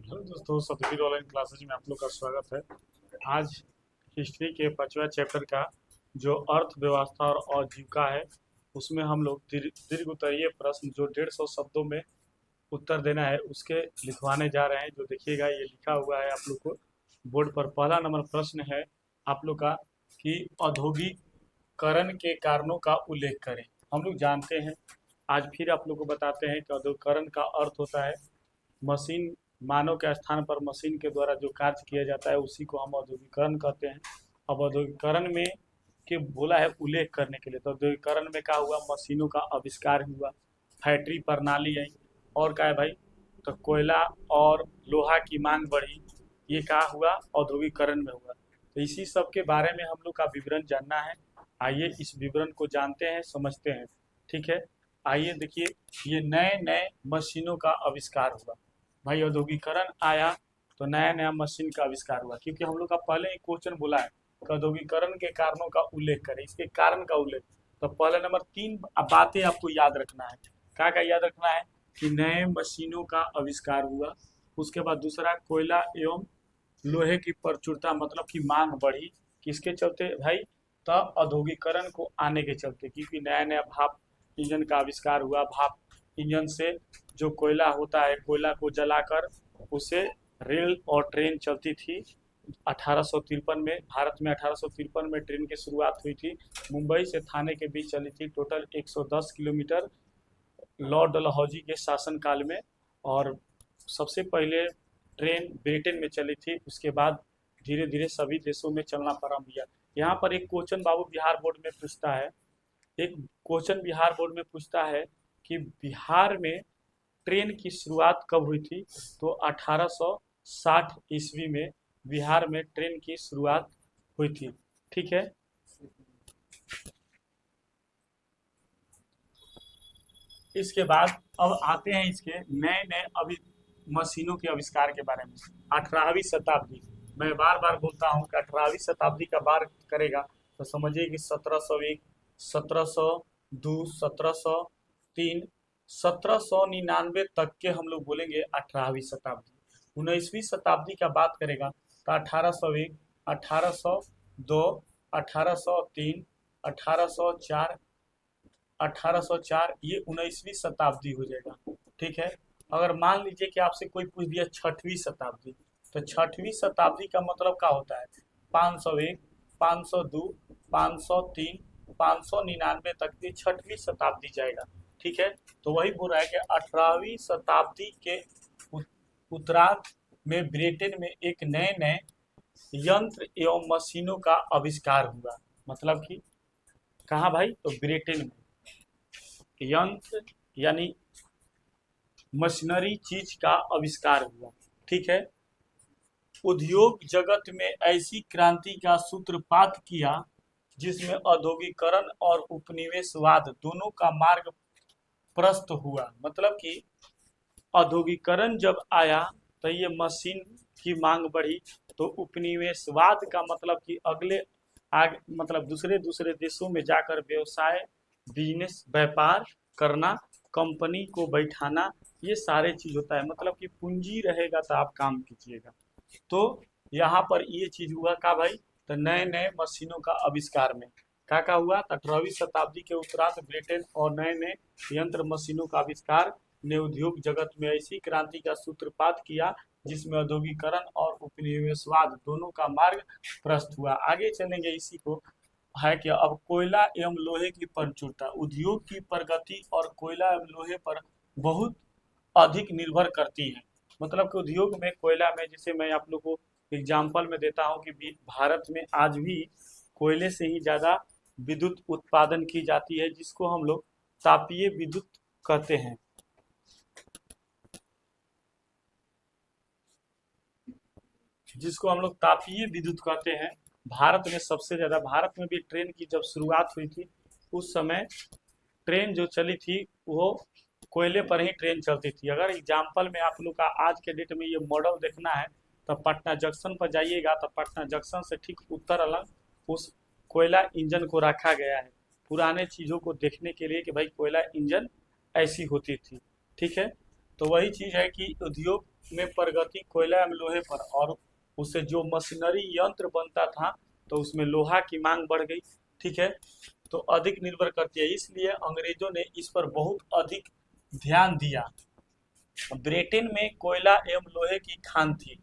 Hello दोस्तों, Satveer online classes में आप लोग का स्वागत है। आज हिस्ट्री के 5वां चैप्टर का जो अर्थव्यवस्था और आजीविका है, उसमें हम लोग दीर्घ उत्तरीय प्रश्न जो 150 शब्दों में उत्तर देना है उसके लिखवाने जा रहे हैं। जो देखिएगा ये लिखा हुआ है आप लोग को बोर्ड पर। पहला नंबर प्रश्न है आप लोग का कि औद्योगिकरण के कारणों का उल्लेख करें। हम लोग जानते हैं, आज फिर आप लोग को बताते हैं कि औद्योगिकरण का अर्थ होता है मशीन। मानव के स्थान पर मशीन के द्वारा जो कार्य किया जाता है उसी को हम औद्योगिकरण कहते हैं। अब औद्योगिकरण में के बोला है उल्लेख करने के लिए, तो औद्योगिकरण में क्या हुआ? मशीनों का आविष्कार हुआ, फैक्ट्री प्रणाली आई, और क्या है भाई? तो कोयला और लोहा की मांग बढ़ी। ये क्या हुआ? औद्योगिकरण में हुआ। तो इसी सब के बारे में हम लोग का विवरण जानना है। आइए इस विवरण को जानते हैं, समझते हैं। ठीक है, आइए देखिए, ये नए नए मशीनों का आविष्कार हुआ। भाई औद्योगिकरण आया तो नया नया मशीन का आविष्कार हुआ, क्योंकि हम लोग का पहले ही क्वेश्चन बोला है कि औद्योगिकरण के कारणों का उल्लेख करें, इसके कारण का उल्लेख। तो पहले नंबर 3 बातें आपको याद रखना है। क्या क्या याद रखना है? कि नए मशीनों का आविष्कार हुआ। उसके बाद दूसरा, कोयला एवं लोहे की प्रचुरता मतलब कि मांग बढ़ी। किसके चलते भाई? तो औद्योगिकरण को आने के चलते, क्योंकि नया नया भाप इंजन का आविष्कार हुआ। भाप इंजन से जो कोयला होता है, कोयला को जलाकर उसे रेल और ट्रेन चलती थी। 1853 में, भारत में 1853 में ट्रेन की शुरुआत हुई थी। मुंबई से थाने के बीच चली थी, टोटल 110 किलोमीटर, लॉर्ड डलहौजी के शासनकाल में। और सबसे पहले ट्रेन ब्रिटेन में चली थी, उसके बाद धीरे धीरे सभी देशों में चलना प्रारंभ किया। यहाँ पर एक क्वेश्चन बाबू बिहार बोर्ड में पूछता है, एक क्वेश्चन बिहार बोर्ड में पूछता है कि बिहार में ट्रेन की शुरुआत कब हुई थी? तो 1860 ईस्वी में बिहार में ट्रेन की शुरुआत हुई थी। ठीक है, इसके बाद अब आते हैं इसके नए नए अभी मशीनों के आविष्कार के बारे में। 18वीं शताब्दी, मैं बार बार बोलता हूँ कि 18वीं शताब्दी का बार करेगा तो समझिए कि 1701, 1702, 1703, 1799 तक के हम लोग बोलेंगे 18वीं शताब्दी। 19वीं शताब्दी का बात करेगा तो 1801, 1802, 1803, 1804, 1804, ये 19वीं शताब्दी हो जाएगा। ठीक है, अगर मान लीजिए कि आपसे कोई पूछ दिया 6वीं शताब्दी, तो 6वीं शताब्दी का मतलब क्या होता है? 501, 502, 503, 599 तक ये 6वीं शताब्दी जाएगा। ठीक है, तो वही बोल रहा है कि 18वीं शताब्दी के उत्तरार्ध में ब्रिटेन में एक नए नए यंत्र एवं मशीनों का आविष्कार हुआ। मतलब कि कहाँ भाई? तो ब्रिटेन में यंत्र यानी मशीनरी चीज का आविष्कार हुआ। ठीक है, उद्योग जगत में ऐसी क्रांति का सूत्रपात किया जिसमें औद्योगिकरण और उपनिवेशवाद दोनों का मार्ग प्रशस्त हुआ। मतलब कि औद्योगिकरण जब आया तो ये मशीन की मांग बढ़ी, तो उपनिवेशवाद का मतलब कि अगले आगे मतलब दूसरे दूसरे देशों में जाकर व्यवसाय, बिजनेस, व्यापार करना, कंपनी को बैठाना, ये सारे चीज होता है। मतलब कि पूंजी रहेगा तो आप काम कीजिएगा। तो यहाँ पर ये चीज हुआ का भाई? तो नए नए मशीनों का आविष्कार में क्या हुआ? 18वीं शताब्दी के उत्तरार्ध ब्रिटेन और नए नए यंत्र मशीनों का आविष्कार ने उद्योग जगत में ऐसी क्रांति का सूत्रपात किया जिसमें औद्योगिकरण और उपनिवेशवाद दोनों का मार्ग प्रशस्त हुआ। आगे चलेंगे, इसी को है कि अब कोयला एवं लोहे की प्रचुरता, उद्योग की प्रगति और कोयला एवं लोहे पर बहुत अधिक निर्भर करती है। मतलब कि उद्योग में कोयला में, जैसे मैं आप लोग को एग्जाम्पल में देता हूँ कि भारत में आज भी कोयले से ही ज़्यादा विद्युत उत्पादन की जाती है, जिसको हम लोग तापीय विद्युत कहते हैं। जिसको हम लोग तापीय विद्युत कहते हैं। भारत में सबसे ज़्यादा, भारत में भी ट्रेन की जब शुरुआत हुई थी उस समय ट्रेन जो चली थी वो कोयले पर ही ट्रेन चलती थी। अगर एग्जाम्पल में आप लोग का आज के डेट में ये मॉडल देखना है तो पटना जंक्शन पर जाइएगा, तो पटना जंक्शन से ठीक उत्तर अलग उस कोयला इंजन को रखा गया है, पुराने चीज़ों को देखने के लिए कि भाई कोयला इंजन ऐसी होती थी। ठीक है, तो वही चीज है कि उद्योग में प्रगति कोयला एवं लोहे पर, और उससे जो मशीनरी यंत्र बनता था तो उसमें लोहा की मांग बढ़ गई। ठीक है, तो अधिक निर्भर करती है, इसलिए अंग्रेजों ने इस पर बहुत अधिक ध्यान दिया। ब्रिटेन में कोयला एवं लोहे की खान थी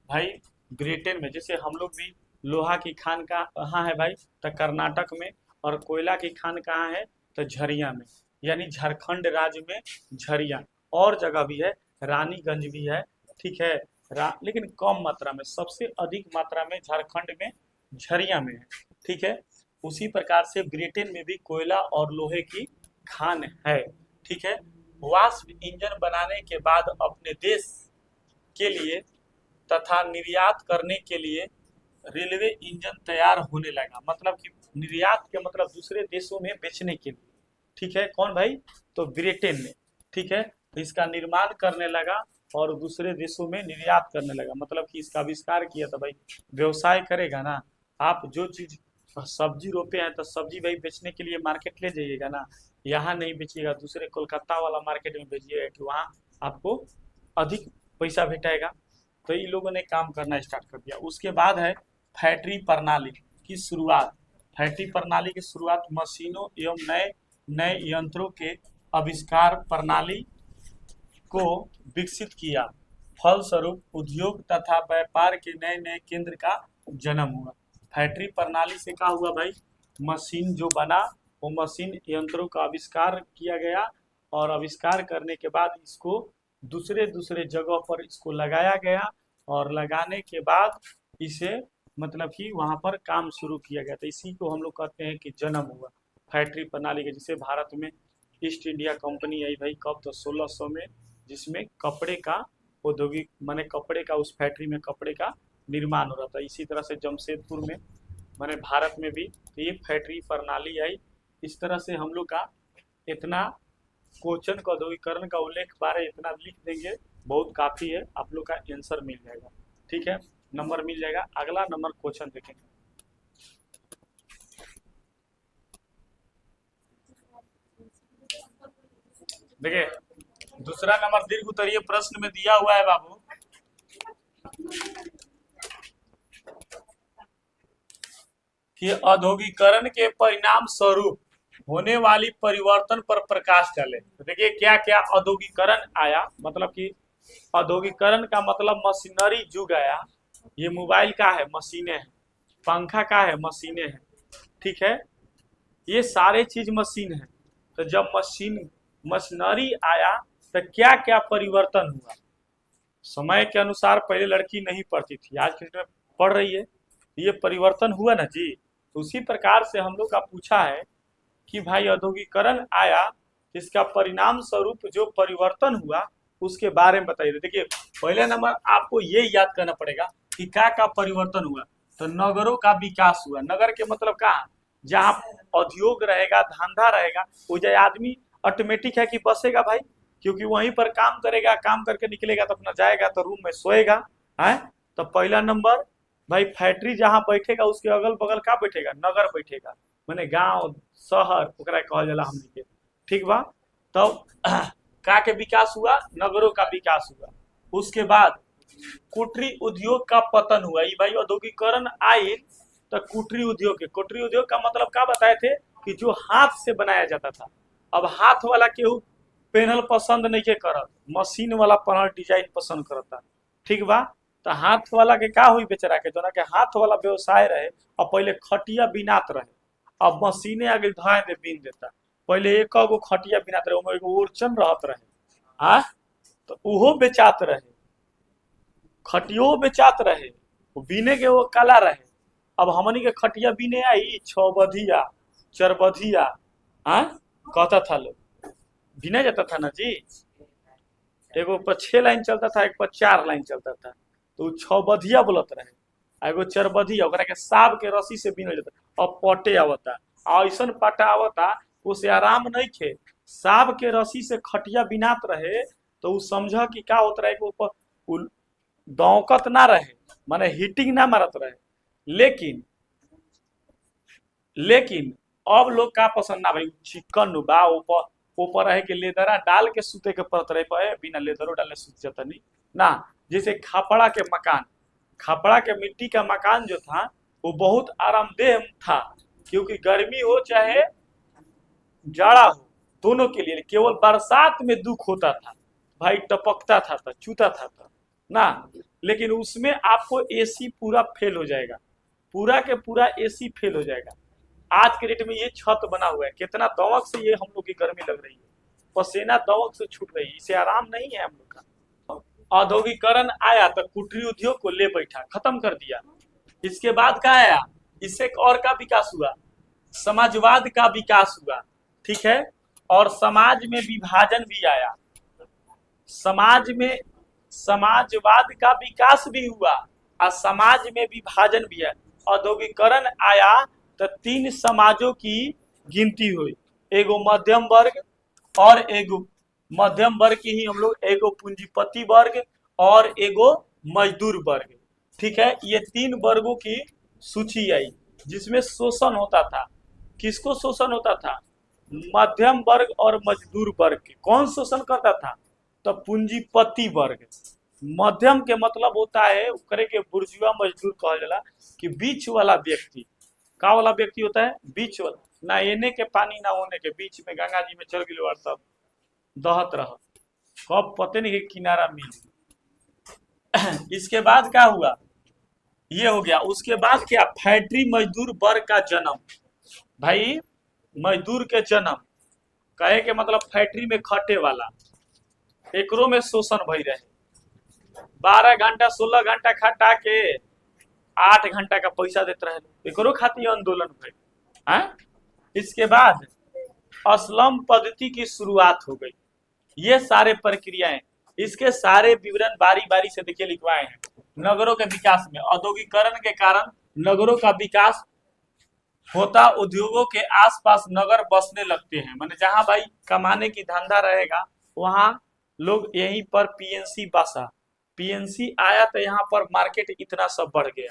भाई। ब्रिटेन में जैसे हम लोग भी लोहा की खान का कहाँ है भाई, तो कर्नाटक में, और कोयला की खान कहाँ है, तो झरिया में, यानी झारखंड राज्य में झरिया, और जगह भी है, रानीगंज भी है। ठीक है, लेकिन कम मात्रा में, सबसे अधिक मात्रा में झारखंड में झरिया में है। ठीक है, उसी प्रकार से ब्रिटेन में भी कोयला और लोहे की खान है। ठीक है, वाष्प इंजन बनाने के बाद अपने देश के लिए तथा निर्यात करने के लिए रेलवे इंजन तैयार होने लगा, मतलब कि निर्यात के मतलब दूसरे देशों में बेचने के लिए। ठीक है, कौन भाई, तो ब्रिटेन ने। ठीक है, तो इसका निर्माण करने लगा और दूसरे देशों में निर्यात करने लगा, मतलब कि इसका आविष्कार किया था भाई। व्यवसाय करेगा ना, आप जो चीज सब्जी रोपे हैं तो सब्जी भाई बेचने के लिए मार्केट ले जाइएगा ना, यहाँ नहीं बेचिएगा, दूसरे कोलकाता वाला मार्केट में भेजिएगा कि वहाँ आपको अधिक पैसा भेटाएगा। तो इन लोगों ने काम करना स्टार्ट कर दिया। उसके बाद है फैक्ट्री प्रणाली की शुरुआत। फैक्ट्री प्रणाली की शुरुआत मशीनों एवं नए नए यंत्रों के आविष्कार प्रणाली को विकसित किया। फलस्वरूप उद्योग तथा व्यापार के नए नए केंद्र का जन्म हुआ। फैक्ट्री प्रणाली से क्या हुआ भाई, मशीन जो बना, वो मशीन यंत्रों का आविष्कार किया गया, और आविष्कार करने के बाद इसको दूसरे दूसरे जगह पर इसको लगाया गया, और लगाने के बाद इसे मतलब कि वहां पर काम शुरू किया गया था। इसी को हम लोग कहते हैं कि जन्म हुआ फैक्ट्री प्रणाली के। जिसे भारत में ईस्ट इंडिया कंपनी आई भाई, कब, तो 1600 में, जिसमें कपड़े का औद्योगिक माने कपड़े का, उस फैक्ट्री में कपड़े का निर्माण हो रहा था। इसी तरह से जमशेदपुर में माने भारत में भी ये फैक्ट्री प्रणाली आई। इस तरह से हम लोग का इतना क्वेश्चन का औद्योगिकरण का उल्लेख बारे इतना लिख देंगे, बहुत काफी है, आप लोग का आंसर मिल जाएगा। ठीक है, नंबर मिल जाएगा। अगला नंबर क्वेश्चन देखेंगे। देखिए, दूसरा नंबर दीर्घ उत्तरीय प्रश्न में दिया हुआ है बाबू, कि औद्योगिकरण के परिणाम स्वरूप होने वाली परिवर्तन पर प्रकाश डाले। तो देखिए क्या क्या औद्योगिकरण आया, मतलब कि औद्योगिकरण का मतलब मशीनरी युग आया। ये मोबाइल का है, मशीनें हैं, पंखा का है, मशीनें हैं। ठीक है, ये सारे चीज मशीन है। तो जब मशीनरी आया तो क्या क्या परिवर्तन हुआ। समय के अनुसार पहले लड़की नहीं पढ़ती थी, आज की डेट में पढ़ रही है, ये परिवर्तन हुआ ना जी। तो उसी प्रकार से हम लोग का पूछा है कि भाई औद्योगिकरण आया, इसका परिणाम स्वरूप जो परिवर्तन हुआ उसके बारे में बताइए। देखिए पहले नंबर आपको ये याद करना पड़ेगा कि क्या परिवर्तन हुआ। तो नगरों का विकास हुआ। नगर के मतलब कहाँ, जहाँ उद्योग रहेगा, धंधा रहेगा, वो जो आदमी ऑटोमेटिक है कि बसेगा भाई, क्योंकि वहीं पर काम करेगा, काम करके निकलेगा तो अपना जाएगा तो रूम में सोएगा है। तो पहला नंबर भाई फैक्ट्री जहाँ बैठेगा उसके अगल बगल का बैठेगा, नगर बैठेगा, मैंने गांव शहर ओकरा कहल जाला हमनी के। ठीक बा, तो का के विकास हुआ, नगरों का विकास हुआ। उसके बाद कुटीर उद्योग का पतन हुआ। ये भाई औद्योगिकरण आई तो कुटीर उद्योग के, कुटीर उद्योग का मतलब क्या बताए थे कि जो हाथ से बनाया जाता था। अब हाथ वाला केहू पहनल पसंद नहीं के करत, मशीन वाला पहनल डिजाइन पसंद करता। ठीक बा, तो हाथ वाला के का हुई बेचारा के, जो ना के हाथ वाला व्यवसाय रहे, और पहले खटिया बिनात रहे, अब मशीने आगे धाए दे बीन देता। पहले एक गो खटिया बिनात रहे, ओमे एगो ओरचन रहत रहे, हाँ, तो उहो बेचात रहे, खटियो बेचात रहे, बीने के वो कला रहे। अब हमनी के खटिया बीने आई 6 बधिया 4 बधिया, हाँ, कहता था लोग, बीना जाता था ना जी। एगो पर 6 लाइन चलता था, एक पर 4 लाइन चलता था, तो 6 बधिया बोलत रहे, एगो 4 बधिया, ओकरा के साब के रस्सी से बीनल जाता। अब पटे आवता, ऐसन पटा आवता, उसे आराम नहीं खे, साब के रस्सी से खटिया बिनात रहे, तो उ समझ कि का होता रहे, ऊपर दौकत ना रहे, माने हीटिंग ना मारत रहे। लेकिन लेकिन अब लोग का पसंद ना भाई, चिकन बा, ऊपर ऊपर रहे के लेदरा डाल के सूते के परत रहे पे बिना लेदरो डाले सूत जाता नहीं ना। जैसे खापड़ा के मकान, खापड़ा के मिट्टी का मकान जो था वो बहुत आरामदेह था, क्योंकि गर्मी हो चाहे जाड़ा हो दोनों के लिए। केवल बरसात में दुख होता था भाई, टपकता था चूता था ना। लेकिन उसमें आपको एसी पूरा फेल हो जाएगा, पूरा के पूरा एसी फेल हो जाएगा। आज के डेट में ये छत बना हुआ है, कितना दमक से ये हम लोग की गर्मी लग रही है, पसीना दमक से छूट रही है, इसे आराम नहीं है हम लोग का। औद्योगिकरण आया तो कुटीर उद्योग को ले बैठा, खत्म कर दिया। इसके बाद क्या आया, इससे एक और का विकास हुआ, समाजवाद का विकास हुआ, ठीक है। और समाज में विभाजन भी आया, समाज में समाजवाद का विकास भी हुआ और समाज में विभाजन भी है। औद्योगिकरण आया तो 3 समाजों की गिनती हुई, एगो मध्यम वर्ग और एगो मध्यम वर्ग की ही हम लोग, एगो पूंजीपति वर्ग और एगो मजदूर वर्ग, ठीक है। ये 3 वर्गों की सूची आई जिसमें शोषण होता था। किसको शोषण होता था, मध्यम वर्ग और मजदूर वर्ग के। कौन शोषण करता था, तो पूंजीपति वर्ग। मध्यम के मतलब होता है करे के बुर्जुआ मजदूर कहा जाला, कि बीच वाला व्यक्ति। का वाला व्यक्ति होता है, बीच वाला, ना एने के पानी ना होने के, बीच में गंगा जी में चल गए और सब दहत रह, कब पते नहीं किनारा मिल। इसके बाद क्या हुआ, ये हो गया। उसके बाद क्या, फैक्ट्री मजदूर वर्ग का जन्म। भाई मजदूर के जन्म कहे के मतलब फैक्ट्री में खटे वाला, एकरो में शोषण भई रहे। 12 घंटा 16 घंटा खटा के 8 घंटा का पैसा देते रहे, एकरो खातिर आंदोलन भई। इसके बाद असलम पद्धति की शुरुआत हो गई। ये सारे प्रक्रियाएं, इसके सारे विवरण बारी बारी से देखिए लिखवाए हैं। नगरों के विकास में, औद्योगिकरण के कारण नगरों का विकास होता, उद्योगों के आसपास नगर बसने लगते हैं। माने जहां भाई कमाने की धंधा रहेगा वहां लोग यहीं पर पीएनसी बसा, पीएनसी आया तो यहाँ पर मार्केट इतना सब बढ़ गया,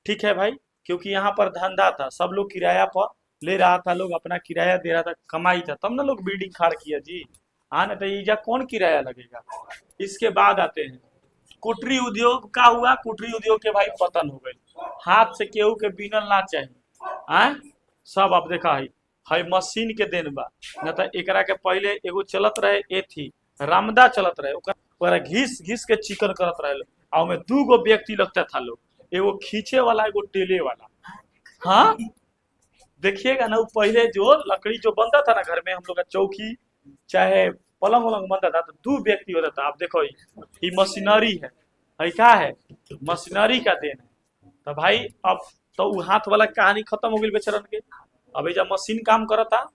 ठीक है भाई, क्योंकि यहाँ पर धंधा था, सब लोग किराया पर ले रहा था, लोग अपना किराया दे रहा था, कमाई था, तब ना लोग बिल्डिंग खड़ा किया जी। हाँ ना, तो ईजा कौन किराया लगेगा। इसके बाद आते हैं कुटीर उद्योग का हुआ। कुटीर उद्योग के भाई पतन हो गए, हाथ से केहू के बीनल ना चाहिए, सब आप देखा है मशीन के देन बा। न तो एकरा के पहले एगो चलत रहे, ए थी रामदा चलत रहे, ओकरा घिस घिस के चिकन करत रहे, और में 2 गो व्यक्ति लगता था लोग, एगो खींचे वाला एगो टेले वाला। हाँ देखिएगा ना, पहले जो लकड़ी जो बनता था ना घर में, हम लोग का चौकी चाहे पलंग वलंग बनता था तो 2 व्यक्ति होता था। आप देखो ये मशीनरी है क्या है, मशीनरी का देन है। तो भाई अब तो हाथ वाला कहानी खत्म हो गई बेचारन के, अब जब मशीन काम करता,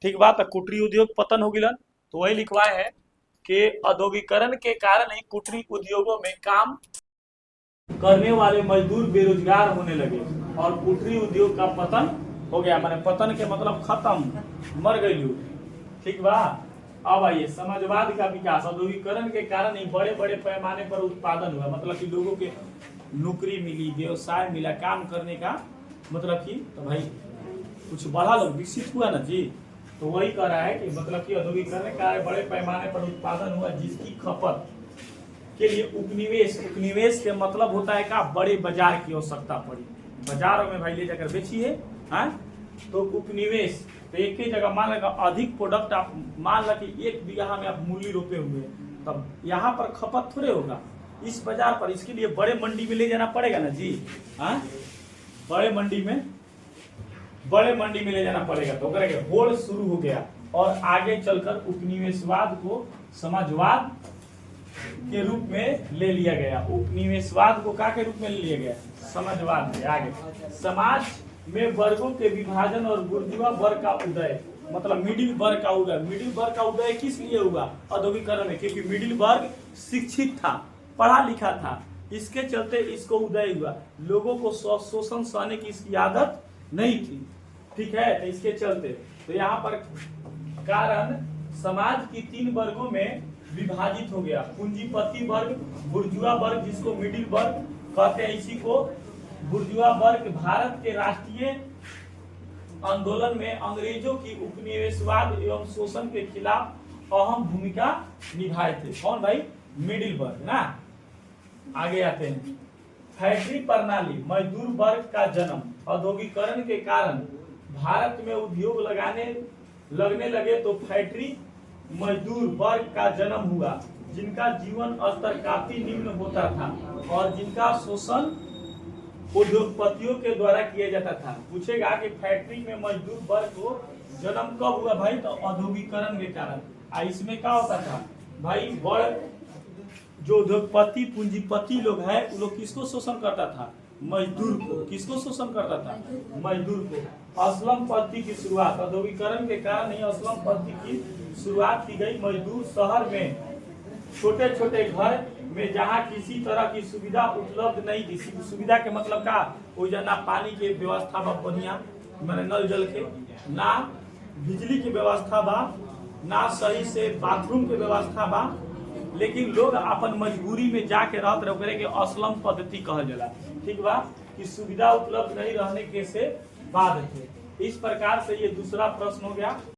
ठीक बात है। कुटीर उद्योग पतन हो गया, तो वही लिखवाए है कि औद्योगिकरण के कारण ही कुटीर उद्योगों में काम करने वाले मजदूर बेरोजगार होने लगे और कुटीर उद्योग का पतन हो गया। माने पतन के मतलब खत्म, मर गई, ठीक बा। अब आइए समाजवाद का विकास। औद्योगिकरण के कारण ही बड़े बड़े पैमाने पर उत्पादन हुआ, मतलब कि लोगों के नौकरी मिली, व्यवसाय मिला, काम करने का मतलब कि, तो भाई कुछ बड़ा लोग विकसित हुआ ना जी। तो वही कह रहा है कि मतलब कि औद्योगिकरण का बड़े पैमाने पर उत्पादन हुआ, जिसकी खपत के लिए उपनिवेश, उपनिवेश के मतलब होता है का, बड़े बाजार की आवश्यकता पड़ी, बाजारों में भाई ले जाकर बेचिए। तो उपनिवेश, तो एक ही जगह मान लगा अधिक प्रोडक्ट, आप मान ला कि 1 बीघा में आप मूली रोपे हुए, तब यहाँ पर खपत थोड़े होगा इस बाजार पर, इसके लिए बड़े मंडी में ले जाना पड़ेगा ना जी। बड़े मंडी में ले जाना पड़ेगा, तो होड़ शुरू हो गया और आगे चलकर उपनिवेशवाद को समाजवाद के रूप में ले लिया गया। उपनिवेशवाद को क्या के रूप में ले लिया गया, समाजवाद में। आगे समाज में वर्गों के विभाजन और बुर्जुआ वर्ग का उदय, मतलब मिडिल वर्ग का उदय। मिडिल वर्ग का उदय किस लिए हुआ, औद्योगिकरण में, क्योंकि मिडिल वर्ग शिक्षित था, पढ़ा लिखा था, इसके चलते इसको उदय हुआ। लोगों को शोषण सहने की इसकी आदत नहीं थी, ठीक है। तो इसके चलते तो यहाँ पर कारण समाज की 3 वर्गों में विभाजित हो गया, पूंजीपति वर्ग, बुर्जुआ वर्ग जिसको मिडिल वर्ग कहते हैं, इसी को बुर्जुआ वर्ग। भारत के राष्ट्रीय आंदोलन में अंग्रेजों की उपनिवेशवाद एवं शोषण के खिलाफ अहम भूमिका निभाए थे। कौन भाई? मिडिलबर्ग ना। आगे आते हैं। फैक्ट्री प्रणाली, मजदूर वर्ग का जन्म। औद्योगिकरण के कारण भारत में उद्योग लगने लगे तो फैक्ट्री मजदूर वर्ग का जन्म हुआ, जिनका जीवन स्तर काफी निम्न होता था और जिनका शोषण उद्योगपतियों के द्वारा किया जाता था। पूछेगा कि फैक्ट्री में मजदूर वर्ग को जन्म कब हुआ भाई? तो औद्योगिकरण के कारण। इसमें क्या होता था भाई? वर्ग जो उद्योगपति पूंजीपति लोग हैं वो लोग किसको शोषण करता था? मजदूर को। किसको शोषण करता था? मजदूर को। असलम पद्धति की शुरुआत, औद्योगिकरण के कारण ही असलम पद्धति की शुरुआत की गई। मजदूर शहर में छोटे छोटे घर में जहाँ किसी तरह की सुविधा उपलब्ध नहीं थी। सुविधा के मतलब का? वो ना पानी के व्यवस्था बा बढ़िया, मैंने नल जल के, ना बिजली की व्यवस्था बा, ना सही से बाथरूम के व्यवस्था बा, लेकिन लोग अपन मजबूरी में जाके रहते रहे के असलम पद्धति कहल जाला। ठीक बा? कि सुविधा उपलब्ध नहीं रहने के से बाद थे। इस प्रकार से ये दूसरा प्रश्न हो गया।